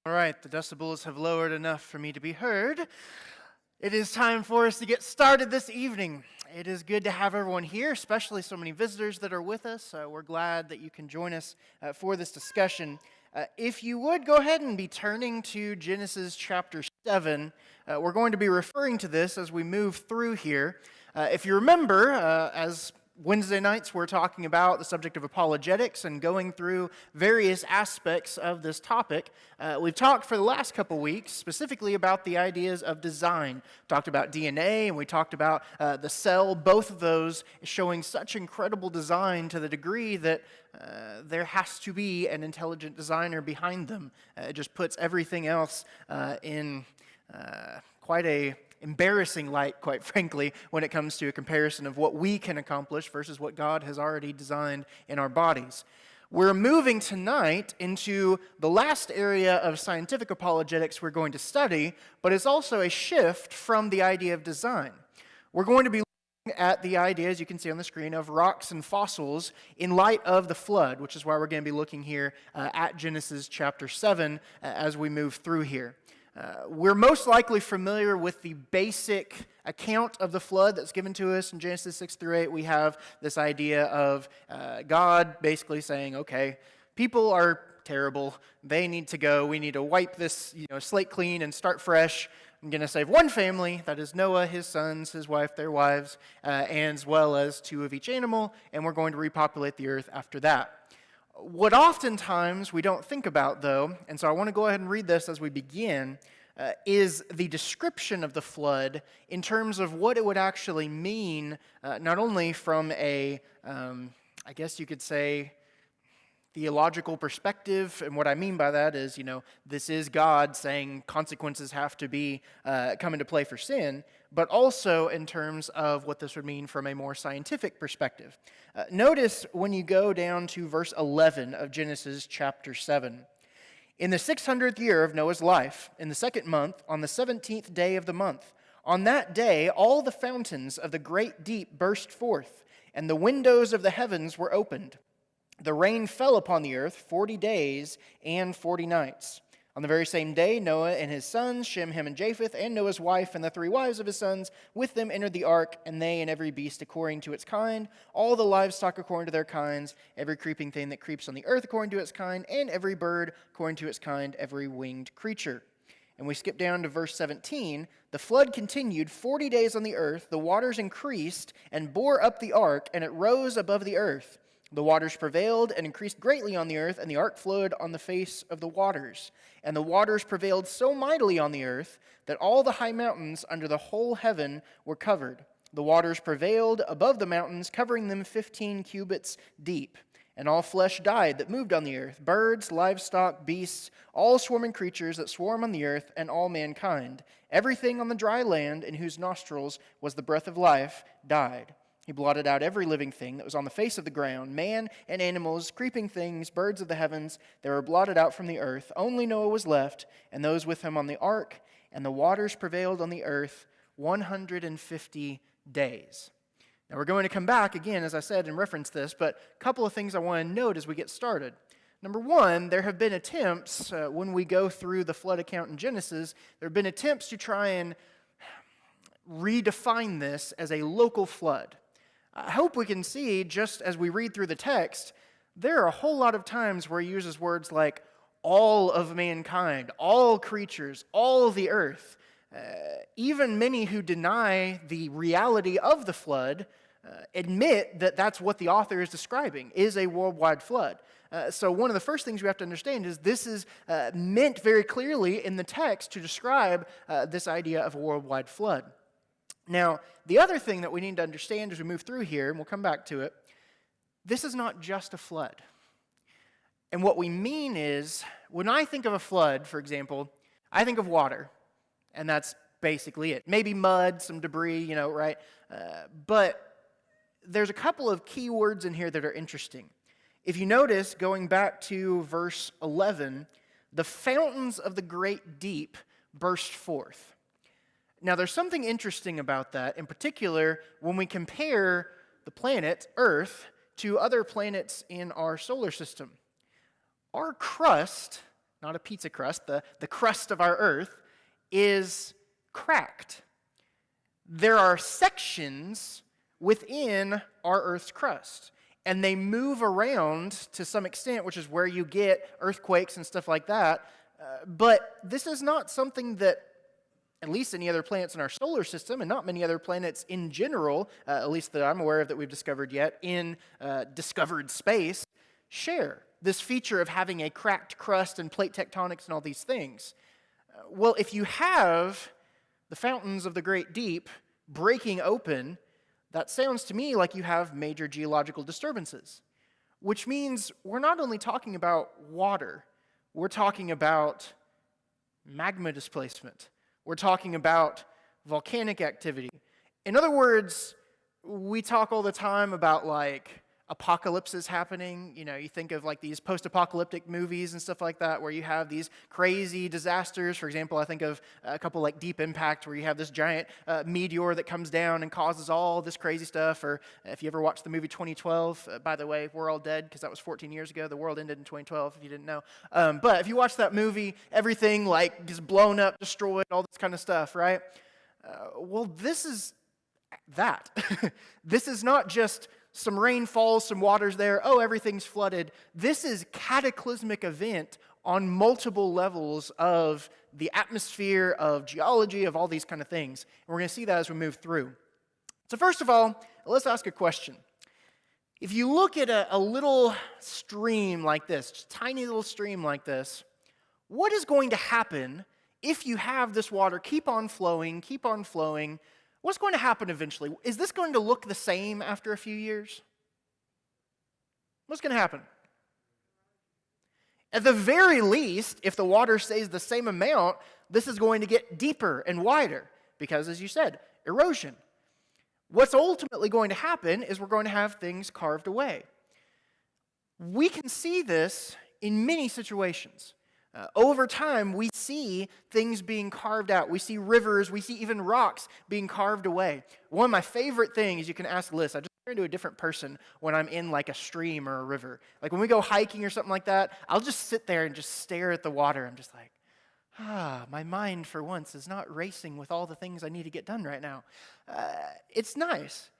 All right, the decibels have lowered enough for me to be heard. It is time for us to get started this evening. It is good to have everyone here, especially so many visitors that are with us. We're glad that you can join us for this discussion. If you would, go ahead and be turning to Genesis chapter 7. We're going to be referring to this as we move through here. If you remember, as Wednesday nights, we're talking about the subject of apologetics and going through various aspects of this topic. We've talked for the last couple weeks specifically about the ideas of design. Talked about DNA and we talked about the cell, both of those showing such incredible design to the degree that there has to be an intelligent designer behind them. It just puts everything else in quite a embarrassing light, quite frankly, when it comes to a comparison of what we can accomplish versus what God has already designed in our bodies. We're moving tonight into the last area of scientific apologetics we're going to study, but it's also a shift from the idea of design. We're going to be looking at the idea, as you can see on the screen, of rocks and fossils in light of the flood, which is why we're going to be looking here at Genesis chapter 7 as we move through here. We're most likely familiar with the basic account of the flood that's given to us in Genesis 6 through 8. We have this idea of God basically saying, okay, people are terrible. They need to go. We need to wipe this slate clean and start fresh. I'm going to save one family, that is Noah, his sons, his wife, their wives, and as well as two of each animal, and we're going to repopulate the earth after that. What oftentimes we don't think about, though, and so I want to go ahead and read this as we begin, is the description of the flood in terms of what it would actually mean, not only from a, I guess you could say, theological perspective, and what I mean by that is, this is God saying consequences have to be come into play for sin, but also in terms of what this would mean from a more scientific perspective. Notice when you go down to verse 11 of Genesis chapter 7. In the 600th year of Noah's life, in the second month, on the 17th day of the month, on that day all the fountains of the great deep burst forth, and the windows of the heavens were opened. The rain fell upon the earth 40 days and 40 nights. On the very same day, Noah and his sons, Shem, Ham, and Japheth, and Noah's wife and the three wives of his sons, with them entered the ark, and they and every beast according to its kind, all the livestock according to their kinds, every creeping thing that creeps on the earth according to its kind, and every bird according to its kind, every winged creature. And we skip down to verse 17. The flood continued 40 days on the earth. The waters increased and bore up the ark, and it rose above the earth. The waters prevailed and increased greatly on the earth, and the ark flowed on the face of the waters. And the waters prevailed so mightily on the earth that all the high mountains under the whole heaven were covered. The waters prevailed above the mountains, covering them 15 cubits deep. And all flesh died that moved on the earth, birds, livestock, beasts, all swarming creatures that swarm on the earth, and all mankind. Everything on the dry land in whose nostrils was the breath of life died. He blotted out every living thing that was on the face of the ground, man and animals, creeping things, birds of the heavens. They were blotted out from the earth. Only Noah was left, and those with him on the ark, and the waters prevailed on the earth 150 days. Now we're going to come back again, as I said, and reference this, but a couple of things I want to note as we get started. Number one, there have been attempts, when we go through the flood account in Genesis, there have been attempts to try and redefine this as a local flood. I hope we can see, just as we read through the text, there are a whole lot of times where he uses words like all of mankind, all creatures, all the earth. Even many who deny the reality of the flood admit that that's what the author is describing, is a worldwide flood. So one of the first things we have to understand is this is meant very clearly in the text to describe this idea of a worldwide flood. Now, the other thing that we need to understand as we move through here, and we'll come back to it, this is not just a flood. And what we mean is, when I think of a flood, for example, I think of water, and that's basically it. Maybe mud, some debris, right? But there's a couple of key words in here that are interesting. If you notice, going back to verse 11, the fountains of the great deep burst forth. Now, there's something interesting about that, in particular, when we compare the planet, Earth, to other planets in our solar system. Our crust not a pizza crust, the crust of our earth, is cracked. There are sections within our Earth's crust, and they move around to some extent, which is where you get earthquakes and stuff like that. But this is not something that at least any other planets in our solar system, and not many other planets in general, at least that I'm aware of that we've discovered yet, in discovered space, share this feature of having a cracked crust and plate tectonics and all these things. Well, if you have the fountains of the great deep breaking open, that sounds to me like you have major geological disturbances, which means we're not only talking about water, we're talking about magma displacement. We're talking about volcanic activity. In other words, we talk all the time about like apocalypses happening. You know, you think of like these post-apocalyptic movies and stuff like that where you have these crazy disasters. For example, I think of a couple like Deep Impact where you have this giant meteor that comes down and causes all this crazy stuff. Or if you ever watched the movie 2012, by the way, we're all dead because that was 14 years ago. The world ended in 2012 if you didn't know. But if you watch that movie, everything like gets blown up, destroyed, all this kind of stuff, right? Well, this is that. This is not just some rain falls, some water's there, oh, everything's flooded. This is cataclysmic event on multiple levels of the atmosphere, of geology, of all these kind of things. And we're going to see that as we move through. So first of all, let's ask a question. If you look at a little stream like this, just a tiny little stream like this, what is going to happen if you have this water keep on flowing, what's going to happen eventually? Is this going to look the same after a few years? What's going to happen? At the very least, if the water stays the same amount, this is going to get deeper and wider because, as you said, erosion. What's ultimately going to happen is we're going to have things carved away. We can see this in many situations. Over time, we see things being carved out. We see rivers, we see even rocks being carved away. One of my favorite things, you can ask Liz, I just turn into a different person when I'm in like a stream or a river. Like when we go hiking or something like that, I'll just sit there and just stare at the water. I'm just like, my mind for once is not racing with all the things I need to get done right now. It's nice.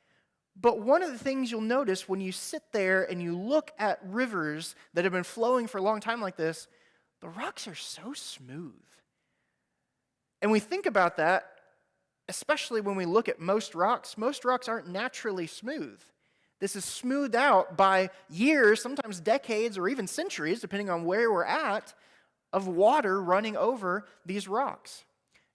But one of the things you'll notice when you sit there and you look at rivers that have been flowing for a long time like this, the rocks are so smooth. And we think about that, especially when we look at most rocks. Most rocks aren't naturally smooth. This is smoothed out by years, sometimes decades, or even centuries, depending on where we're at, of water running over these rocks.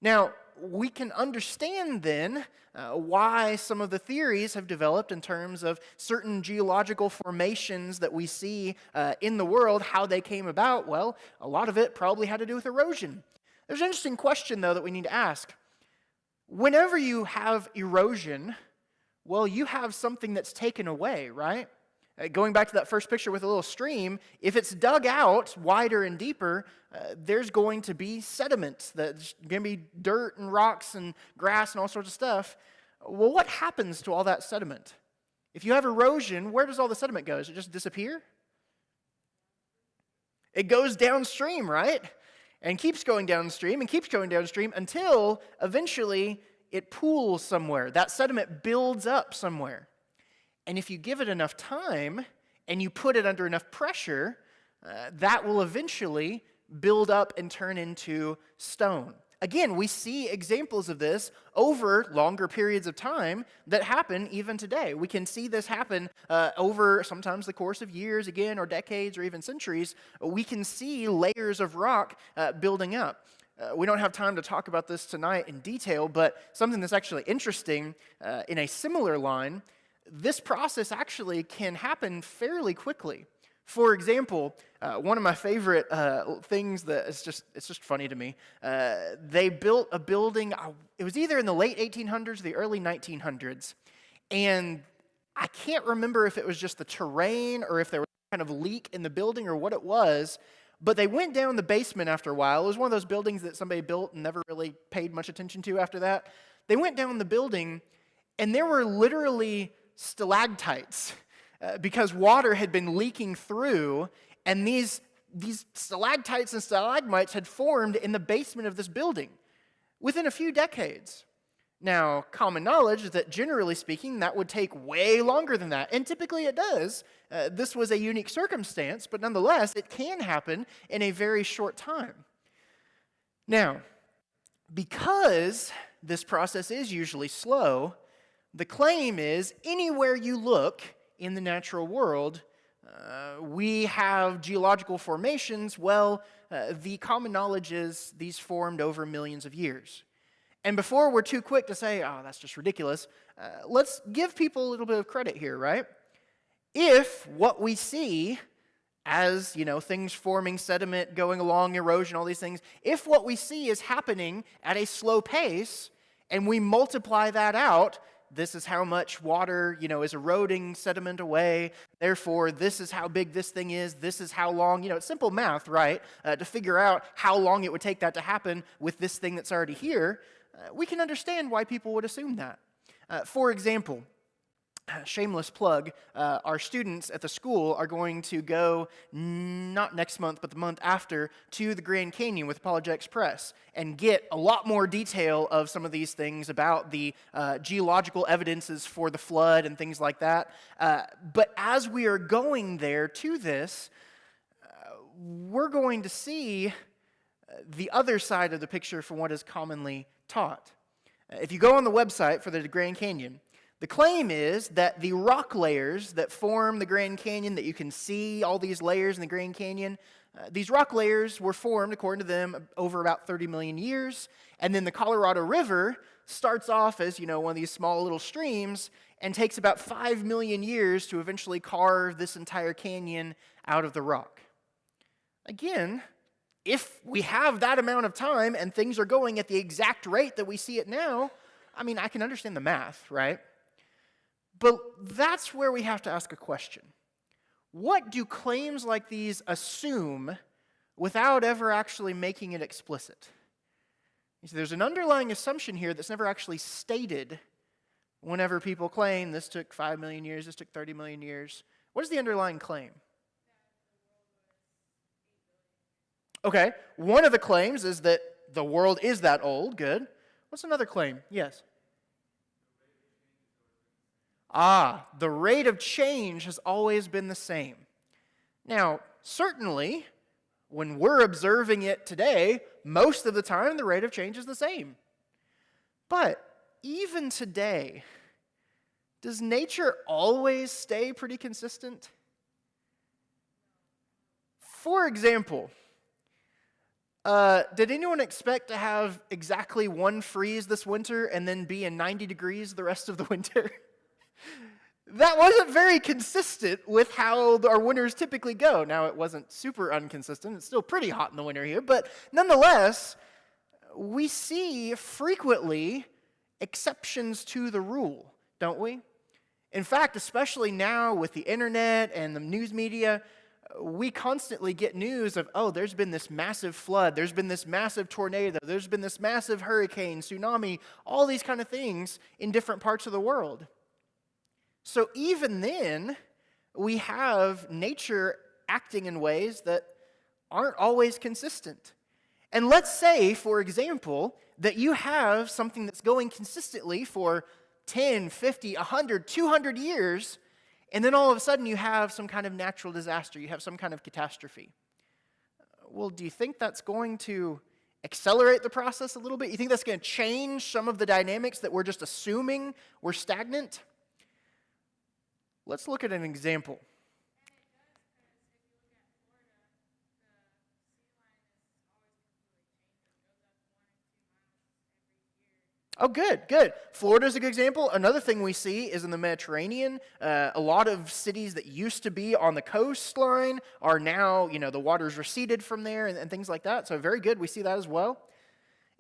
Now, we can understand then why some of the theories have developed in terms of certain geological formations that we see in the world, how they came about. Well, a lot of it probably had to do with erosion. There's an interesting question, though, that we need to ask. Whenever you have erosion, well, you have something that's taken away, right? Going back to that first picture with a little stream, if it's dug out wider and deeper, there's going to be sediment. There's going to be dirt and rocks and grass and all sorts of stuff. Well, what happens to all that sediment? If you have erosion, where does all the sediment go? Does it just disappear? It goes downstream, right? And keeps going downstream and keeps going downstream until eventually it pools somewhere. That sediment builds up somewhere. And if you give it enough time and you put it under enough pressure, that will eventually build up and turn into stone. Again, we see examples of this over longer periods of time that happen even today. We can see this happen over sometimes the course of years, again, or decades, or even centuries. We can see layers of rock building up. We don't have time to talk about this tonight in detail, but something that's actually interesting in a similar line, this process actually can happen fairly quickly. For example, one of my favorite things that it's just funny to me, they built a building, it was either in the late 1800s or the early 1900s, and I can't remember if it was just the terrain or if there was kind of leak in the building or what it was, but they went down the basement after a while. It was one of those buildings that somebody built and never really paid much attention to after that. They went down the building, and there were literally stalactites because water had been leaking through, and these these stalactites and stalagmites had formed in the basement of this building within a few decades. Now, common knowledge is that generally speaking, that would take way longer than that, and typically it does. This was a unique circumstance, but nonetheless, it can happen in a very short time. Now, because this process is usually slow, the claim is anywhere you look in the natural world, we have geological formations. Well, the common knowledge is these formed over millions of years. And before we're too quick to say, oh, that's just ridiculous, let's give people a little bit of credit here, right? If what we see as, things forming sediment, going along, erosion, all these things, if what we see is happening at a slow pace, and we multiply that out, this is how much water, is eroding sediment away. Therefore, this is how big this thing is. This is how long, it's simple math, right? To figure out how long it would take that to happen with this thing that's already here. We can understand why people would assume that. For example, shameless plug, our students at the school are going to go, not next month, but the month after, to the Grand Canyon with Apologetics Press and get a lot more detail of some of these things about the geological evidences for the flood and things like that. But as we are going there to this, we're going to see the other side of the picture from what is commonly taught. If you go on the website for the Grand Canyon, the claim is that the rock layers that form the Grand Canyon, that you can see all these layers in the Grand Canyon, these rock layers were formed, according to them, over about 30 million years. And then the Colorado River starts off as, one of these small little streams and takes about 5 million years to eventually carve this entire canyon out of the rock. Again, if we have that amount of time and things are going at the exact rate that we see it now, I can understand the math, right? But that's where we have to ask a question. What do claims like these assume without ever actually making it explicit? You see, there's an underlying assumption here that's never actually stated whenever people claim this took 5 million years, this took 30 million years. What is the underlying claim? Okay, one of the claims is that the world is that old. Good. What's another claim? Yes. The rate of change has always been the same. Now, certainly, when we're observing it today, most of the time the rate of change is the same. But even today, does nature always stay pretty consistent? For example, did anyone expect to have exactly one freeze this winter and then be in 90 degrees the rest of the winter? That wasn't very consistent with how our winters typically go. Now, it wasn't super inconsistent. It's still pretty hot in the winter here. But nonetheless, we see frequently exceptions to the rule, don't we? In fact, especially now with the internet and the news media, we constantly get news of, there's been this massive flood, there's been this massive tornado, there's been this massive hurricane, tsunami, all these kind of things in different parts of the world. So even then, we have nature acting in ways that aren't always consistent. And let's say, for example, that you have something that's going consistently for 10, 50, 100, 200 years, and then all of a sudden you have some kind of natural disaster, you have some kind of catastrophe. Well, do you think that's going to accelerate the process a little bit? You think that's going to change some of the dynamics that we're just assuming were stagnant? Let's look at an example. Oh, good. Florida's a good example. Another thing we see is in the Mediterranean. A lot of cities that used to be on the coastline are now, the water's receded from there and things like that. So very good. We see that as well.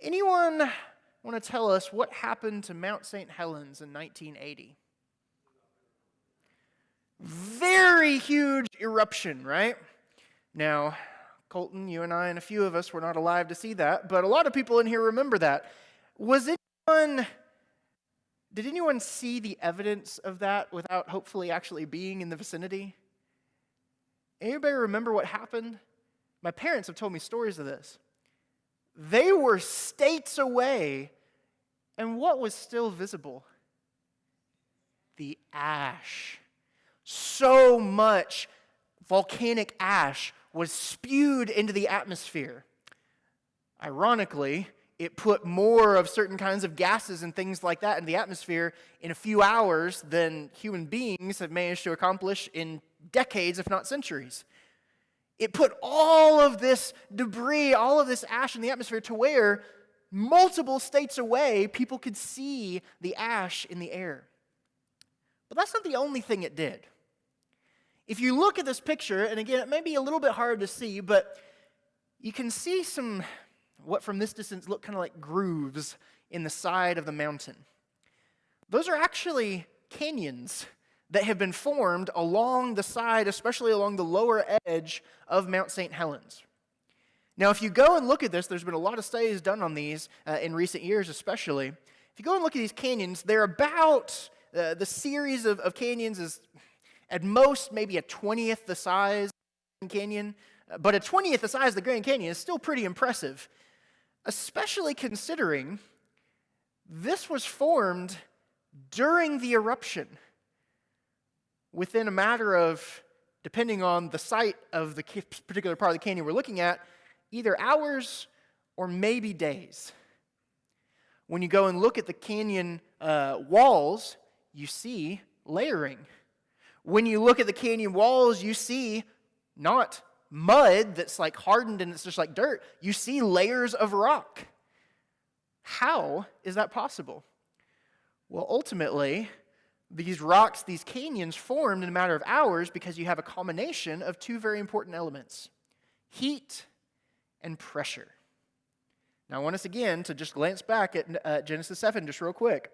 Anyone want to tell us what happened to Mount St. Helens in 1980? Very huge eruption, right? Now, Colton, you and I and a few of us were not alive to see that, but a lot of people in here remember that. Did anyone see the evidence of that without hopefully actually being in the vicinity? Anybody remember what happened? My parents have told me stories of this. They were states away, and what was still visible? The ash. So much volcanic ash was spewed into the atmosphere. Ironically, it put more of certain kinds of gases and things like that in the atmosphere in a few hours than human beings have managed to accomplish in decades, if not centuries. It put all of this debris, all of this ash in the atmosphere to where multiple states away, people could see the ash in the air. But that's not the only thing it did. If you look at this picture, and again, it may be a little bit hard to see, but you can see some, what from this distance look kind of like grooves in the side of the mountain. Those are actually canyons that have been formed along the side, especially along the lower edge of Mount St. Helens. Now, if you go and look at this, there's been a lot of studies done on these in recent years especially. If you go and look at these canyons, they're about, the series of canyons is at most maybe a 20th the size of the Grand Canyon, but a 20th the size of the Grand Canyon is still pretty impressive, especially considering this was formed during the eruption. Within a matter of, depending on the site of the particular part of the canyon we're looking at, either hours or maybe days. When you go and look at the canyon walls, you see layering. When you look at the canyon walls, you see not mud that's like hardened and it's just like dirt. You see layers of rock. How is that possible? Well, ultimately, these rocks, these canyons formed in a matter of hours because you have a combination of two very important elements: heat and pressure. Now, I want us again to just glance back at Genesis 7 just real quick.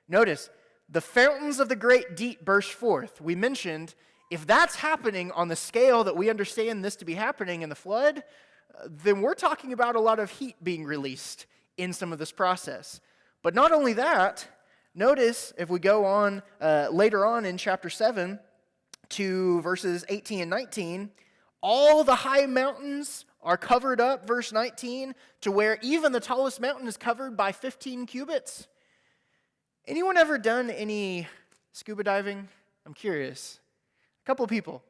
Notice, the fountains of the great deep burst forth. We mentioned, if that's happening on the scale that we understand this to be happening in the flood, then we're talking about a lot of heat being released in some of this process. But not only that, notice if we go on later on in chapter 7 to verses 18 and 19, all the high mountains are covered up, verse 19, to where even the tallest mountain is covered by 15 cubits. Anyone ever done any scuba diving? I'm curious. A couple of people.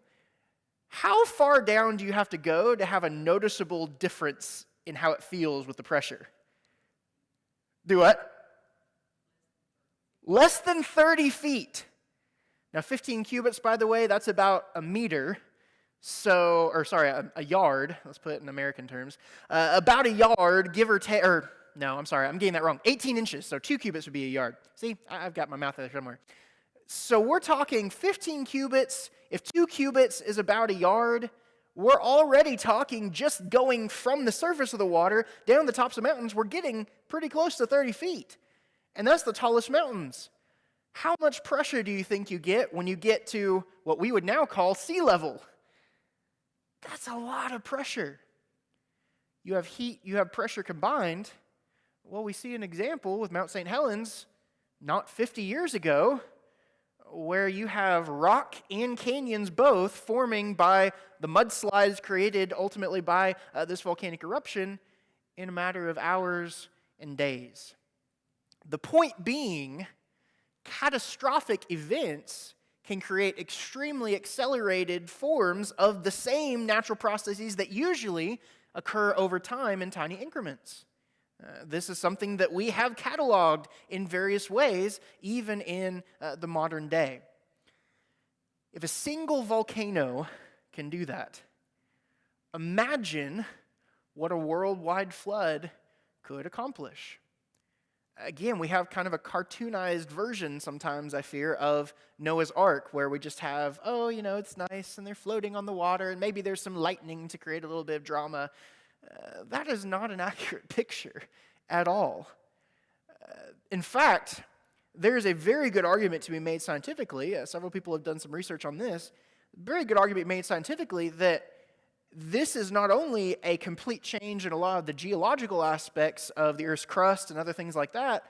How far down do you have to go to have a noticeable difference in how it feels with the pressure? Do what? Less than 30 feet. Now, 15 cubits, by the way, that's about a meter. A yard. Let's put it in American terms. About a yard, give or take, no, I'm sorry, I'm getting that wrong. 18 inches, so 2 cubits would be a yard. See, I've got my math there somewhere. So we're talking 15 cubits. If 2 cubits is about a yard, we're already talking just going from the surface of the water down the tops of mountains, we're getting pretty close to 30 feet. And that's the tallest mountains. How much pressure do you think you get when you get to what we would now call sea level? That's a lot of pressure. You have heat, you have pressure combined. Well, we see an example with Mount St. Helens not 50 years ago, where you have rock and canyons both forming by the mudslides created ultimately by this volcanic eruption in a matter of hours and days. The point being, catastrophic events can create extremely accelerated forms of the same natural processes that usually occur over time in tiny increments. This is something that we have cataloged in various ways, even in the modern day. If a single volcano can do that, imagine what a worldwide flood could accomplish. Again, we have kind of a cartoonized version sometimes, I fear, of Noah's Ark, where we just have, it's nice, and they're floating on the water, and maybe there's some lightning to create a little bit of drama. That is not an accurate picture at all. In fact, there is a very good argument to be made scientifically. Several people have done some research on this. Very good argument made scientifically that this is not only a complete change in a lot of the geological aspects of the Earth's crust and other things like that,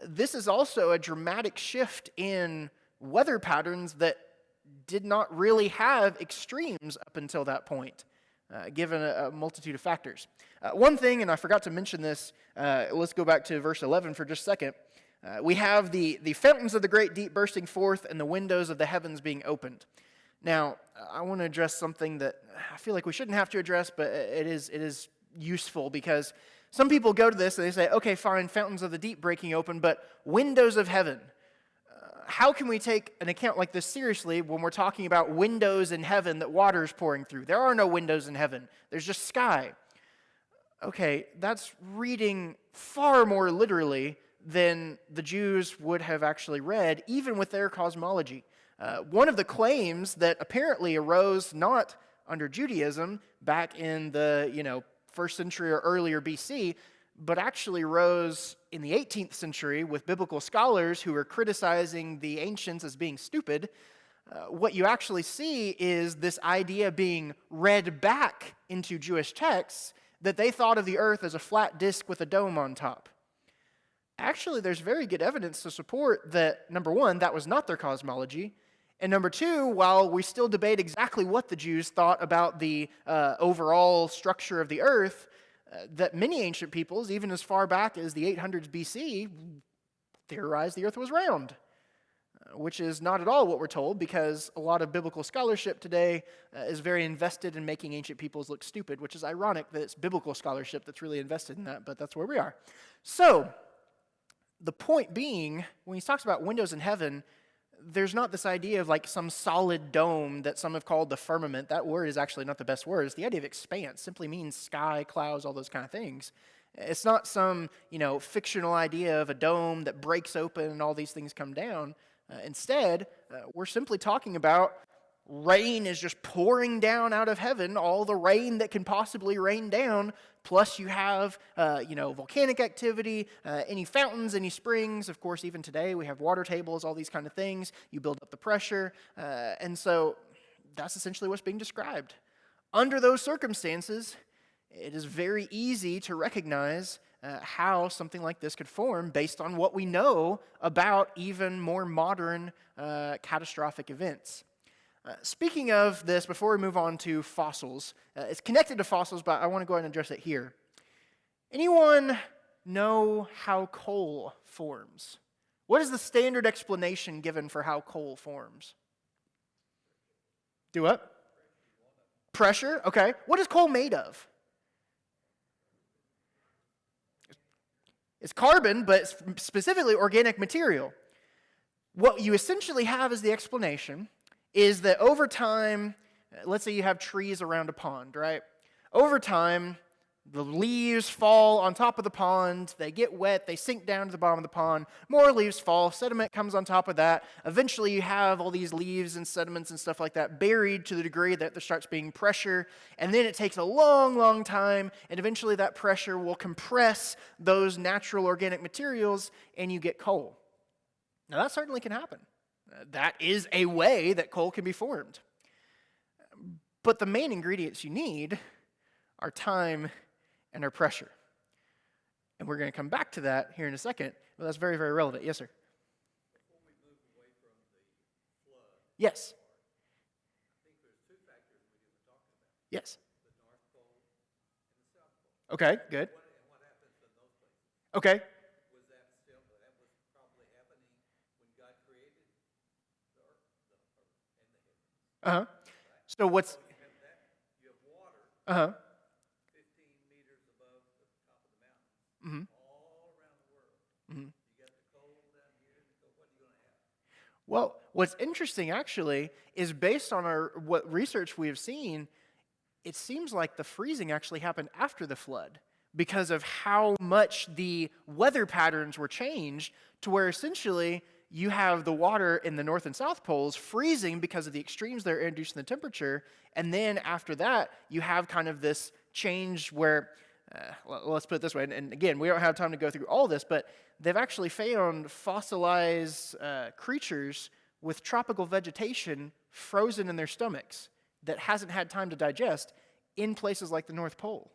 this is also a dramatic shift in weather patterns that did not really have extremes up until that point. given a multitude of factors. One thing, and I forgot to mention this, let's go back to verse 11 for just a second. We have the fountains of the great deep bursting forth and the windows of the heavens being opened. Now, I want to address something that I feel like we shouldn't have to address, but it is useful because some people go to this and they say, okay, fine, fountains of the deep breaking open, but windows of heaven. How can we take an account like this seriously when we're talking about windows in heaven that water is pouring through? There are no windows in heaven. There's just sky. Okay, that's reading far more literally than the Jews would have actually read, even with their cosmology. One of the claims that apparently arose not under Judaism back in the 1st century or earlier BC, but actually rose in the 18th century with biblical scholars who were criticizing the ancients as being stupid. What you actually see is this idea being read back into Jewish texts that they thought of the earth as a flat disk with a dome on top. Actually, there's very good evidence to support that, number one, that was not their cosmology, and number two, while we still debate exactly what the Jews thought about the overall structure of the earth, that many ancient peoples, even as far back as the 800s BC, theorized the earth was round, which is not at all what we're told, because a lot of biblical scholarship today is very invested in making ancient peoples look stupid, which is ironic that it's biblical scholarship that's really invested in that, but that's where we are. So, the point being, when he talks about windows in heaven, there's not this idea of like some solid dome that some have called the firmament. That word is actually not the best word. It's the idea of expanse. Simply means sky, clouds, all those kind of things. It's not some, fictional idea of a dome that breaks open and all these things come down. Instead, we're simply talking about rain is just pouring down out of heaven, all the rain that can possibly rain down, plus you have, volcanic activity, any fountains, any springs. Of course, even today we have water tables, all these kind of things. You build up the pressure, and so that's essentially what's being described. Under those circumstances, it is very easy to recognize how something like this could form based on what we know about even more modern catastrophic events. Speaking of this, before we move on to fossils, it's connected to fossils, but I want to go ahead and address it here. Anyone know how coal forms? What is the standard explanation given for how coal forms? Do what? Pressure? Okay. What is coal made of? It's carbon, but specifically organic material. What you essentially have as the explanation is that over time, let's say you have trees around a pond, right? Over time, the leaves fall on top of the pond, they get wet, they sink down to the bottom of the pond, more leaves fall, sediment comes on top of that. Eventually you have all these leaves and sediments and stuff like that buried to the degree that there starts being pressure, and then it takes a long, long time, and eventually that pressure will compress those natural organic materials, and you get coal. Now that certainly can happen. That is a way that coal can be formed. But the main ingredients you need are time and our pressure. And we're going to come back to that here in a second, but that's very, very relevant. Yes, sir? Before we move away from the flood, yes. I think there's two factors we didn't talk about. Yes. The North Pole and the South Pole. Okay, good. What happens in those places? Okay. That was probably happening when God created the earth and the heavens. Uh-huh. So what's... So you have that, you have water. Uh-huh. 15 meters above the top of the mountains, Mm-hmm. all around the world. Mm-hmm. You got the cold down here, so what are you going to have? Well, what's interesting actually is based on what research we have seen, it seems like the freezing actually happened after the flood because of how much the weather patterns were changed to where essentially you have the water in the North and South Poles freezing because of the extremes that are introduced in the temperature, and then after that you have kind of this change where, let's put it this way, and again, we don't have time to go through all this, but they've actually found fossilized creatures with tropical vegetation frozen in their stomachs that hasn't had time to digest in places like the North Pole,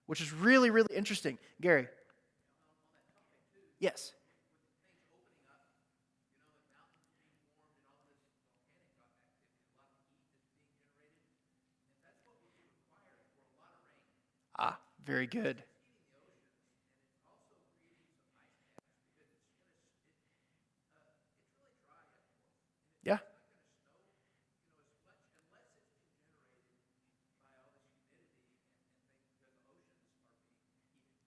which is really, really interesting. Gary? Yes? Very good. Yeah.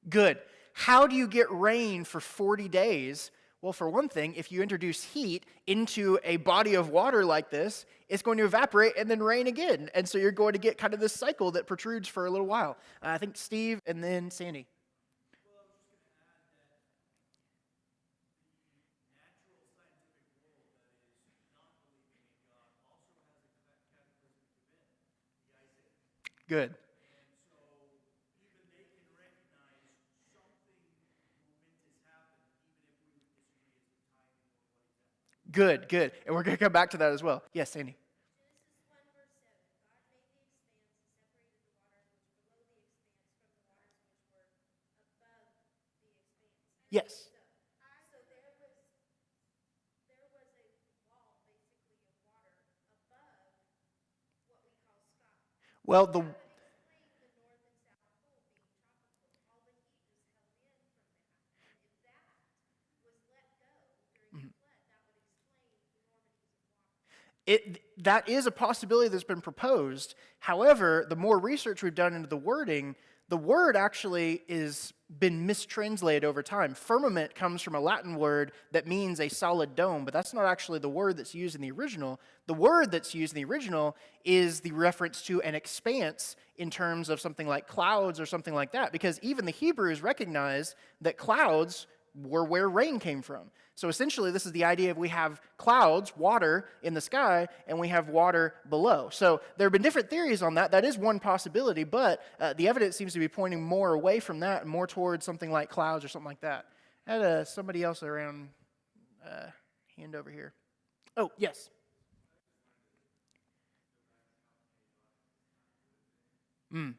Good. How do you get rain for 40 days? Well, for one thing, if you introduce heat into a body of water like this, it's going to evaporate and then rain again. And so you're going to get kind of this cycle that protrudes for a little while. I think Steve and then Sandy. Good. Good, good. And we're going to come back to that as well. Yes, Sandy. Yes. Well, the that is a possibility that's been proposed. However, the more research we've done into the wording, the word actually is been mistranslated over time. Firmament comes from a Latin word that means a solid dome, but that's not actually the word that's used in the original. The word that's used in the original is the reference to an expanse in terms of something like clouds or something like that, because even the Hebrews recognized that clouds were where rain came from. So essentially, this is the idea of we have clouds, water in the sky, and we have water below. So there have been different theories on that. That is one possibility, but the evidence seems to be pointing more away from that and more towards something like clouds or something like that. I had somebody else around, hand over here. Oh, yes. Mm.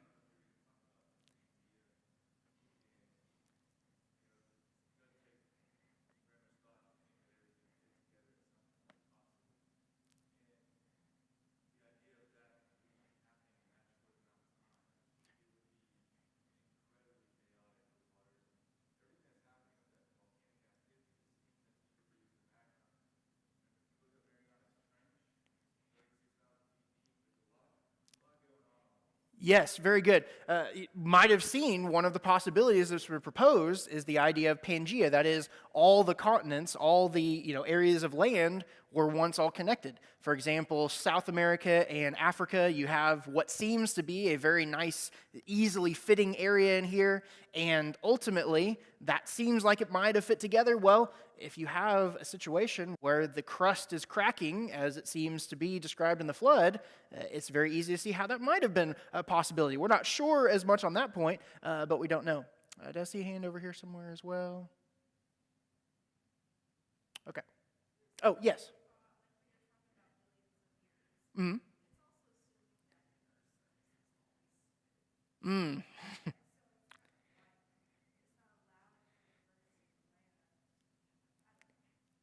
Yes, very good. You might have seen one of the possibilities that's been proposed is the idea of Pangea. That is, all the continents, all the areas of land were once all connected. For example, South America and Africa, you have what seems to be a very nice, easily fitting area in here, and ultimately, that seems like it might have fit together. Well, if you have a situation where the crust is cracking, as it seems to be described in the flood, it's very easy to see how that might have been a possibility. We're not sure as much on that point, but we don't know. Do I see a hand over here somewhere as well? Okay. Oh, yes. Mm-hmm. Mm.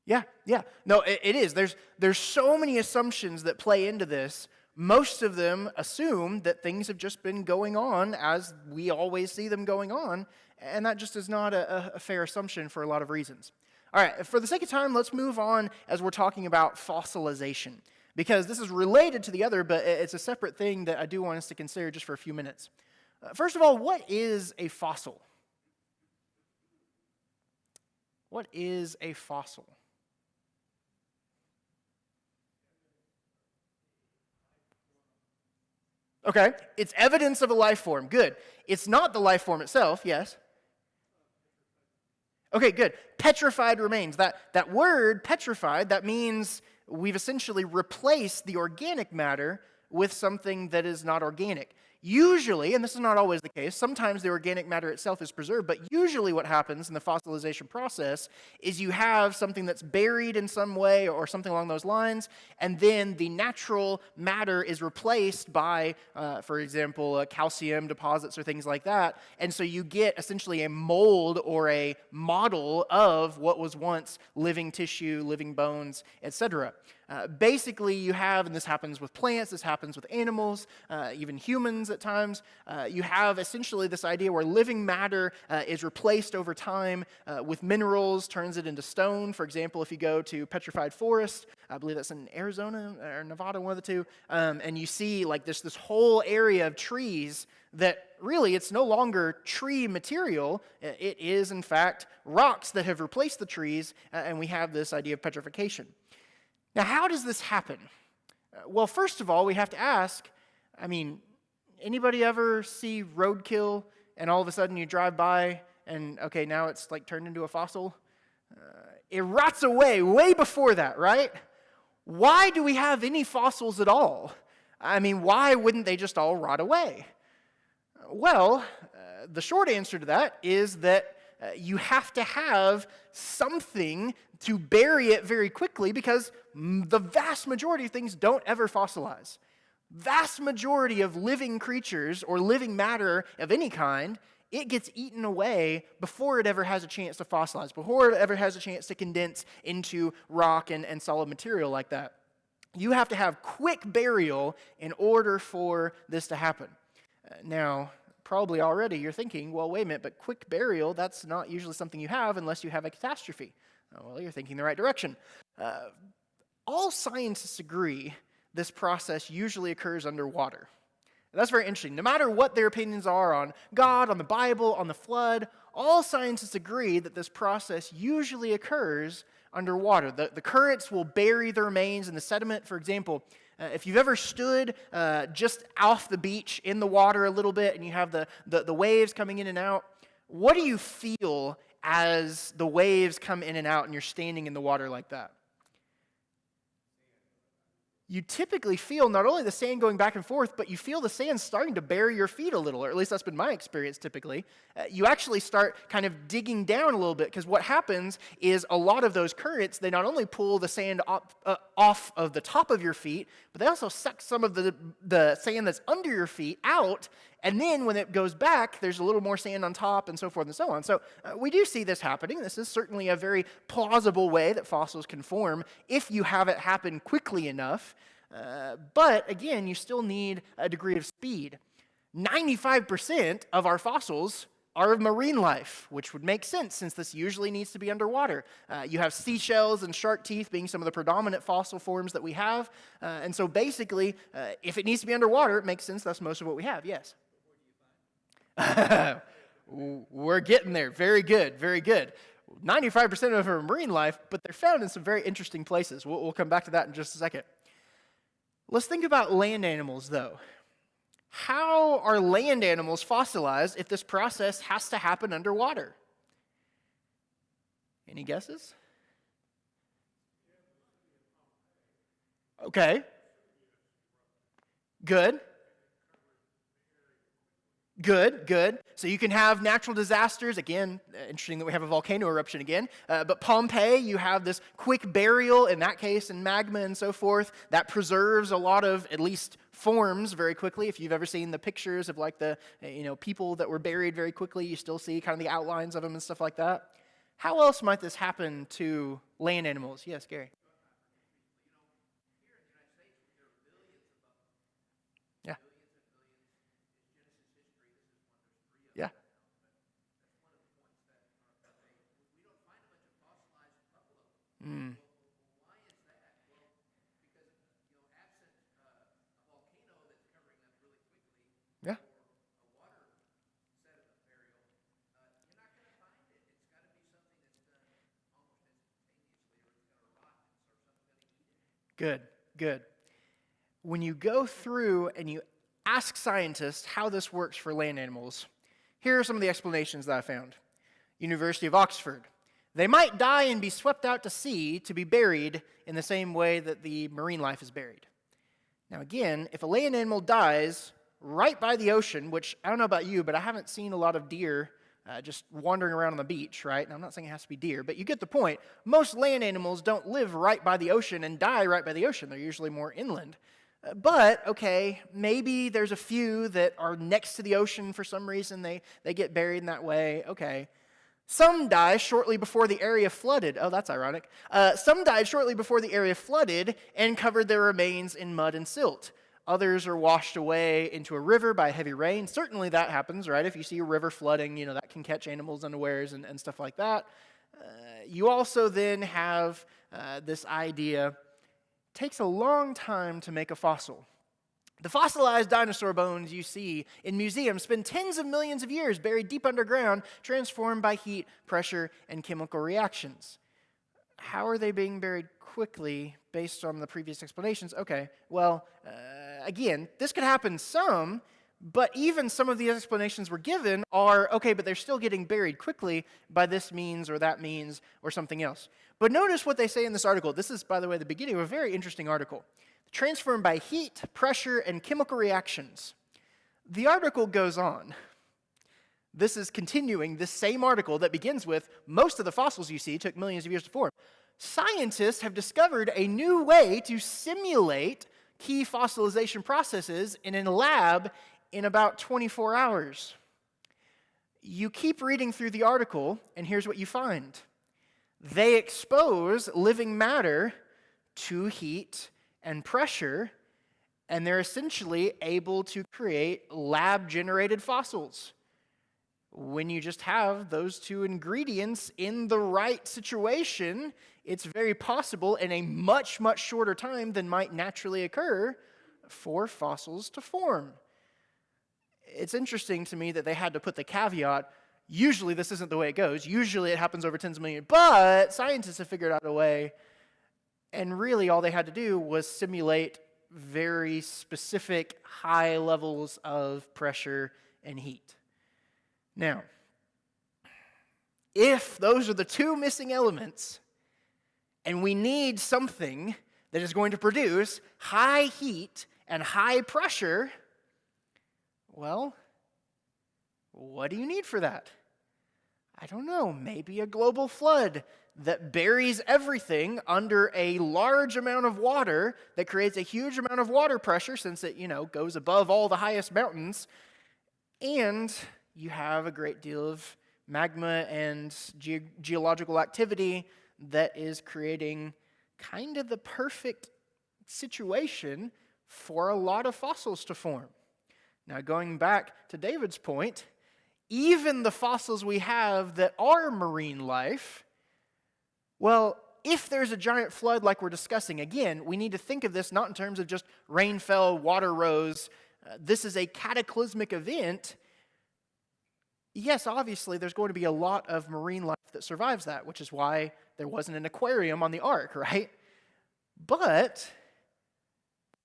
Yeah, yeah. No, it is. There's so many assumptions that play into this. Most of them assume that things have just been going on as we always see them going on, and that just is not a fair assumption for a lot of reasons. All right, for the sake of time, let's move on as we're talking about fossilization, because this is related to the other, but it's a separate thing that I do want us to consider just for a few minutes. First of all, what is a fossil? What is a fossil? Okay, it's evidence of a life form. Good. It's not the life form itself, yes? Okay, good. Petrified remains. That word, petrified, that means we've essentially replaced the organic matter with something that is not organic. Usually, and this is not always the case, sometimes the organic matter itself is preserved, but usually what happens in the fossilization process is you have something that's buried in some way or something along those lines, and then the natural matter is replaced by, for example, calcium deposits or things like that, and so you get essentially a mold or a model of what was once living tissue, living bones, etc. Basically, you have, and this happens with plants, this happens with animals, even humans at times. You have essentially this idea where living matter is replaced over time with minerals, turns it into stone. For example, if you go to Petrified Forest, I believe that's in Arizona or Nevada, one of the two, and you see like this whole area of trees that really it's no longer tree material. It is, in fact, rocks that have replaced the trees, and we have this idea of petrification. Now, how does this happen? Well, first of all, we have to ask, anybody ever see roadkill and all of a sudden you drive by and, okay, now it's like turned into a fossil? It rots away way before that, right? Why do we have any fossils at all? Why wouldn't they just all rot away? Well, the short answer to that is that you have to have something to bury it very quickly because the vast majority of things don't ever fossilize. Vast majority of living creatures or living matter of any kind, it gets eaten away before it ever has a chance to fossilize, before it ever has a chance to condense into rock and solid material like that. You have to have quick burial in order for this to happen. Now, probably already you're thinking, well, wait a minute, but quick burial, that's not usually something you have unless you have a catastrophe. Well, you're thinking the right direction. All scientists agree this process usually occurs underwater. That's very interesting. No matter what their opinions are on God, on the Bible, on the flood, all scientists agree that this process usually occurs underwater. The currents will bury the remains in the sediment. For example, if you've ever stood just off the beach in the water a little bit and you have the waves coming in and out, what do you feel as the waves come in and out and you're standing in the water like that? You typically feel not only the sand going back and forth, but you feel the sand starting to bury your feet a little, or at least that's been my experience typically. You actually start kind of digging down a little bit, because what happens is a lot of those currents, they not only pull the sand off of the top of your feet, but they also suck some of the sand that's under your feet out, and then when it goes back, there's a little more sand on top and so forth and so on. So we do see this happening. This is certainly a very plausible way that fossils can form if you have it happen quickly enough. But again, you still need a degree of speed. 95% of our fossils are of marine life, which would make sense since this usually needs to be underwater. You have seashells and shark teeth being some of the predominant fossil forms that we have. And so basically, if it needs to be underwater, it makes sense. That's most of what we have. Yes? We're getting there. Very good. Very good. 95% of them are marine life, but they're found in some very interesting places. We'll come back to that in just a second. Let's think about land animals, though. How are land animals fossilized if this process has to happen underwater? Any guesses? Okay. Good. Good. So you can have natural disasters. Again, interesting that we have a volcano eruption again. But Pompeii, you have this quick burial, in that case, in magma and so forth. That preserves a lot of, at least, forms very quickly. If you've ever seen the pictures of like the, people that were buried very quickly, you still see kind of the outlines of them and stuff like that. How else might this happen to land animals? Yes, Gary. Yeah. Yeah. Mm. Yeah. Good. When you go through and you ask scientists how this works for land animals, here are some of the explanations that I found. University of Oxford. They might die and be swept out to sea to be buried in the same way that the marine life is buried. Now again, if a land animal dies right by the ocean, which I don't know about you, but I haven't seen a lot of deer just wandering around on the beach, right? And I'm not saying it has to be deer, but you get the point. Most land animals don't live right by the ocean and die right by the ocean. They're usually more inland. But, okay, maybe there's a few that are next to the ocean for some reason. They get buried in that way. Okay. Some die shortly before the area flooded. Oh, that's ironic. Some died shortly before the area flooded and covered their remains in mud and silt. Others are washed away into a river by heavy rain. Certainly that happens, right? If you see a river flooding, that can catch animals unawares and stuff like that. You also then have this idea, it takes a long time to make a fossil. The fossilized dinosaur bones you see in museums spend tens of millions of years buried deep underground, transformed by heat, pressure, and chemical reactions. How are they being buried quickly based on the previous explanations? Okay, well, again, this could happen some, but even some of the explanations we're given are, okay, but they're still getting buried quickly by this means or that means or something else. But notice what they say in this article. This is, by the way, the beginning of a very interesting article. Transformed by heat, pressure, and chemical reactions. The article goes on. This is continuing this same article that begins with, most of the fossils you see took millions of years to form. Scientists have discovered a new way to simulate key fossilization processes in a lab in about 24 hours. You keep reading through the article, and here's what you find. They expose living matter to heat and pressure, and they're essentially able to create lab-generated fossils. When you just have those two ingredients in the right situation, it's very possible in a much, much shorter time than might naturally occur for fossils to form. It's interesting to me that they had to put the caveat, usually this isn't the way it goes. Usually it happens over tens of millions, but scientists have figured out a way. And really, all they had to do was simulate very specific high levels of pressure and heat. Now, if those are the two missing elements, and we need something that is going to produce high heat and high pressure, well, what do you need for that? I don't know, maybe a global flood that buries everything under a large amount of water that creates a huge amount of water pressure since it, goes above all the highest mountains. And you have a great deal of magma and geological activity that is creating kind of the perfect situation for a lot of fossils to form. Now, going back to David's point, even the fossils we have that are marine life, well, if there's a giant flood like we're discussing, again, we need to think of this not in terms of just rain fell, water rose. This is a cataclysmic event. Yes, obviously, there's going to be a lot of marine life that survives that, which is why there wasn't an aquarium on the ark, right? But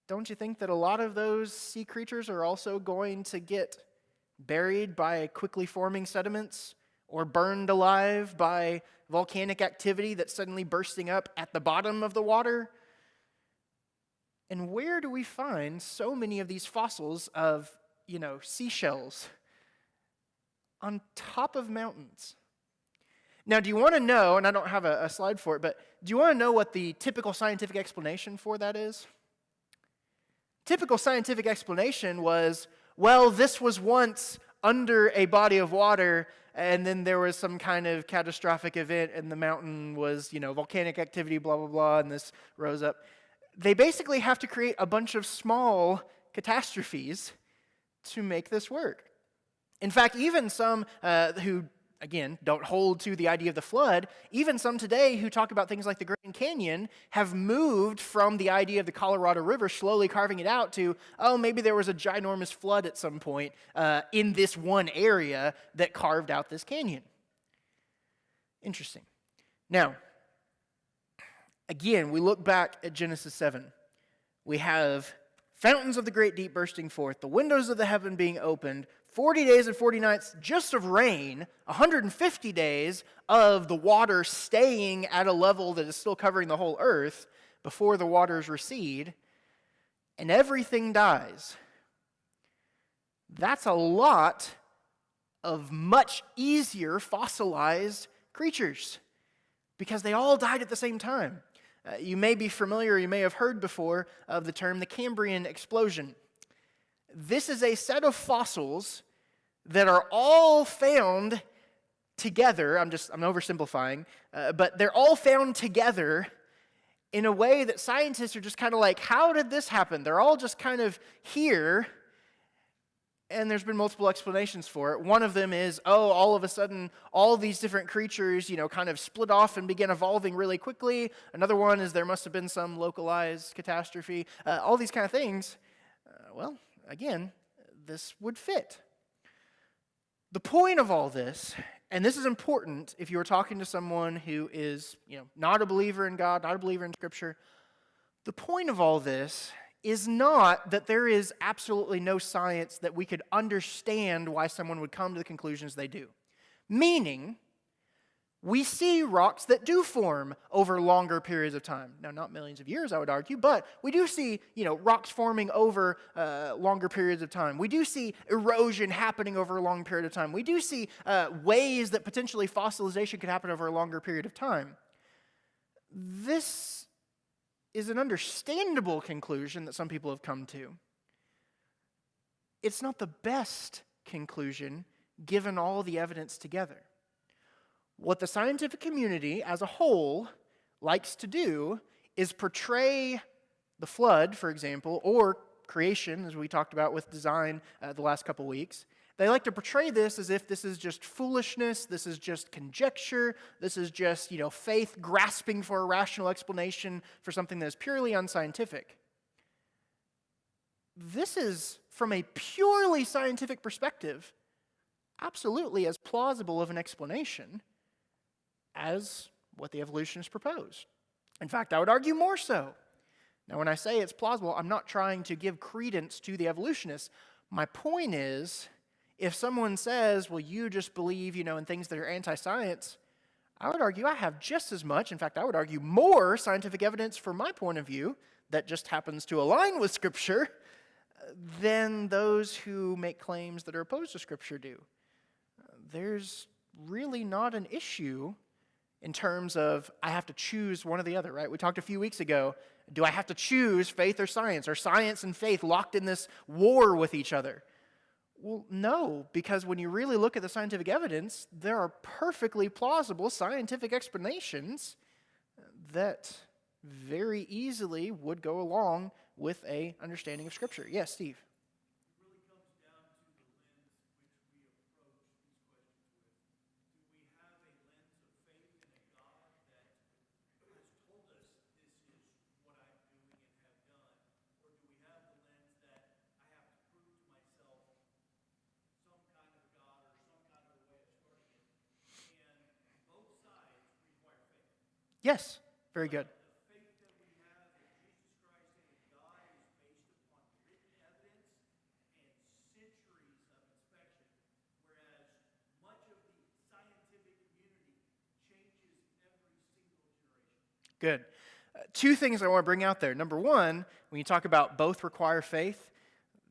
don't you think that a lot of those sea creatures are also going to get buried by quickly forming sediments or burned alive by volcanic activity that's suddenly bursting up at the bottom of the water? And where do we find so many of these fossils of, seashells on top of mountains? Now, do you want to know, and I don't have a slide for it, but do you want to know what the typical scientific explanation for that is? Typical scientific explanation was, well, this was once under a body of water, and then there was some kind of catastrophic event, and the mountain was, volcanic activity, blah, blah, blah, and this rose up. They basically have to create a bunch of small catastrophes to make this work. In fact, even some who, again, don't hold to the idea of the flood, even some today who talk about things like the Grand Canyon have moved from the idea of the Colorado River slowly carving it out to, oh, maybe there was a ginormous flood at some point in this one area that carved out this canyon. Interesting. Now, again, we look back at Genesis 7. We have fountains of the great deep bursting forth, the windows of the heaven being opened, 40 days and 40 nights just of rain, 150 days of the water staying at a level that is still covering the whole earth before the waters recede, and everything dies. That's a lot of much easier fossilized creatures because they all died at the same time. You may be familiar, or you may have heard before of the term the Cambrian explosion. This is a set of fossils that are all found together. I'm oversimplifying, but they're all found together in a way that scientists are just kind of like, how did this happen? They're all just kind of here, and there's been multiple explanations for it. One of them is, all of a sudden, all these different creatures, kind of split off and began evolving really quickly. Another one is there must have been some localized catastrophe. All these kind of things. Well, again, this would fit. The point of all this, and this is important if you are talking to someone who is, not a believer in God, not a believer in Scripture, the point of all this is not that there is absolutely no science that we could understand why someone would come to the conclusions they do. Meaning, we see rocks that do form over longer periods of time. Now, not millions of years, I would argue, but we do see, rocks forming over longer periods of time. We do see erosion happening over a long period of time. We do see ways that potentially fossilization could happen over a longer period of time. This is an understandable conclusion that some people have come to. It's not the best conclusion given all the evidence together. What the scientific community as a whole likes to do is portray the flood, for example, or creation, as we talked about with design the last couple weeks. They like to portray this as if this is just foolishness, this is just conjecture, this is just, faith grasping for a rational explanation for something that is purely unscientific. This is, from a purely scientific perspective, absolutely as plausible of an explanation as what the evolutionists propose. In fact, I would argue more so. Now, when I say it's plausible, I'm not trying to give credence to the evolutionists. My point is, if someone says, well, you just believe, in things that are anti-science, I would argue I have just as much, in fact, I would argue more scientific evidence for my point of view that just happens to align with Scripture than those who make claims that are opposed to Scripture do. There's really not an issue in terms of I have to choose one or the other, right? We talked a few weeks ago, do I have to choose faith or science? Are science and faith locked in this war with each other? Well, no, because when you really look at the scientific evidence, there are perfectly plausible scientific explanations that very easily would go along with an understanding of Scripture. Yes, Steve? It really comes down to the lens which we approach these questions with. Do we have a lens of faith in a God that has told us this is what I'm doing and have done? Or do we have the lens that I have to prove to myself some kind of God or some kind of a way of starting it? And both sides require faith. Yes, very good. The faith that we have in Jesus Christ and in God is based upon written evidence and centuries of inspection, whereas much of the scientific community changes every single generation. Good. Two things I want to bring out there. Number one, when you talk about both require faith,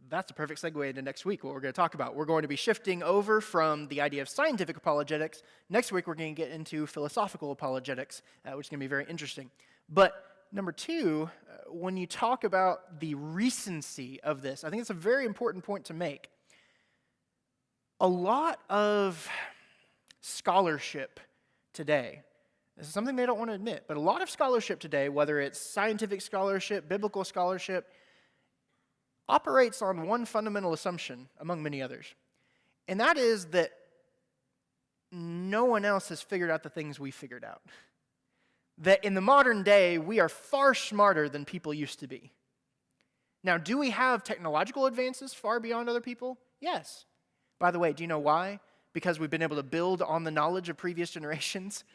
that's a perfect segue into next week, what we're going to talk about. We're going to be shifting over from the idea of scientific apologetics. Next week, we're going to get into philosophical apologetics, which is going to be very interesting. But number two, when you talk about the recency of this, I think it's a very important point to make. A lot of scholarship today, this is something they don't want to admit, but a lot of scholarship today, whether it's scientific scholarship, biblical scholarship, operates on one fundamental assumption, among many others, and that is that no one else has figured out the things we figured out. That in the modern day, we are far smarter than people used to be. Now, do we have technological advances far beyond other people? Yes. By the way, do you know why? Because we've been able to build on the knowledge of previous generations.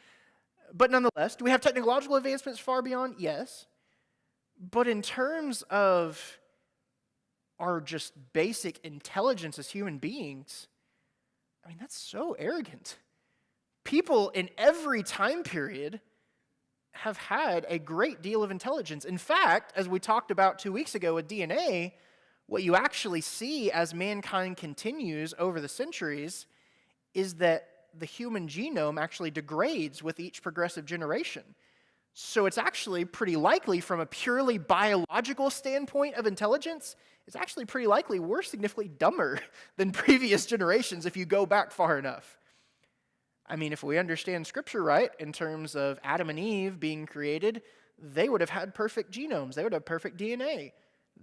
But nonetheless, do we have technological advancements far beyond? Yes. But in terms of our just basic intelligence as human beings, I mean, that's so arrogant. People in every time period have had a great deal of intelligence. In fact, as we talked about 2 weeks ago with DNA, what you actually see as mankind continues over the centuries is that the human genome actually degrades with each progressive generation. So it's actually pretty likely from a purely biological standpoint of intelligence, it's actually pretty likely we're significantly dumber than previous generations if you go back far enough. I mean, if we understand Scripture right, in terms of Adam and Eve being created, they would have had perfect genomes. They would have perfect DNA.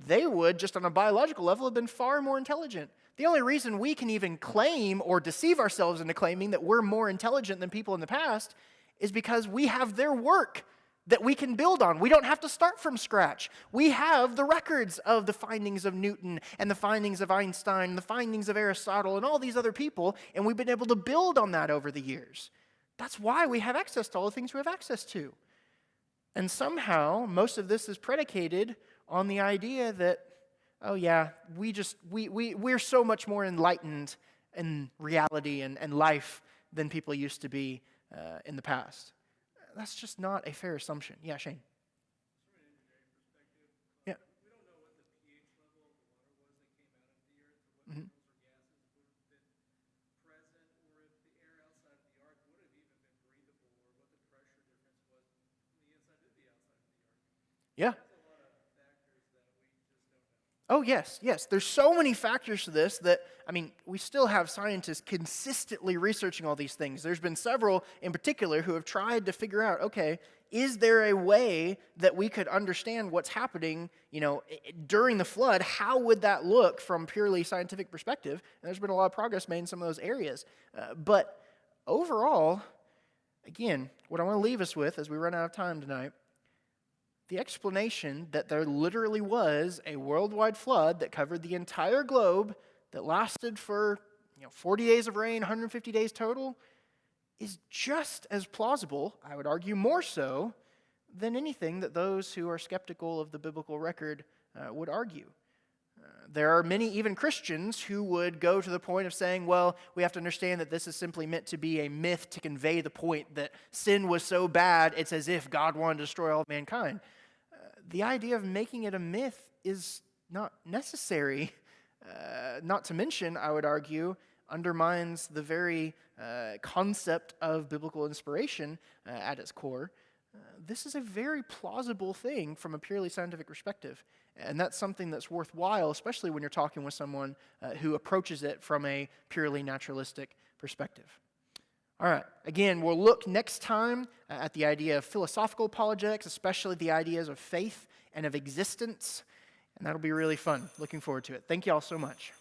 They would, just on a biological level, have been far more intelligent. The only reason we can even claim or deceive ourselves into claiming that we're more intelligent than people in the past is because we have their work that we can build on. We don't have to start from scratch. We have the records of the findings of Newton and the findings of Einstein and the findings of Aristotle and all these other people, and we've been able to build on that over the years. That's why we have access to all the things we have access to. And somehow, most of this is predicated on the idea that, oh yeah, we're so much more enlightened in reality and life than people used to be in the past. That's just not a fair assumption. Yeah, Shane. Yeah. We don't know what the pH level of the water was that came out of the earth, or what minerals or gases would have been present, or if the air outside of the ark would have even been breathable, or what the pressure difference was from the inside to the outside of the ark. Yeah. There's a lot of factors that we just don't know. Oh, yes. There's so many factors to this that, we still have scientists consistently researching all these things. There's been several in particular who have tried to figure out, okay, is there a way that we could understand what's happening, during the flood? How would that look from purely scientific perspective? And there's been a lot of progress made in some of those areas. But overall, again, what I want to leave us with as we run out of time tonight, the explanation that there literally was a worldwide flood that covered the entire globe that lasted for 40 days of rain, 150 days total, is just as plausible, I would argue more so, than anything that those who are skeptical of the biblical record would argue. There are many, even Christians, who would go to the point of saying, well, we have to understand that this is simply meant to be a myth to convey the point that sin was so bad, it's as if God wanted to destroy all of mankind. The idea of making it a myth is not necessary. Not to mention, I would argue, undermines the very concept of biblical inspiration at its core. This is a very plausible thing from a purely scientific perspective. And that's something that's worthwhile, especially when you're talking with someone who approaches it from a purely naturalistic perspective. All right, again, we'll look next time at the idea of philosophical apologetics, especially the ideas of faith and of existence. And that'll be really fun. Looking forward to it. Thank you all so much.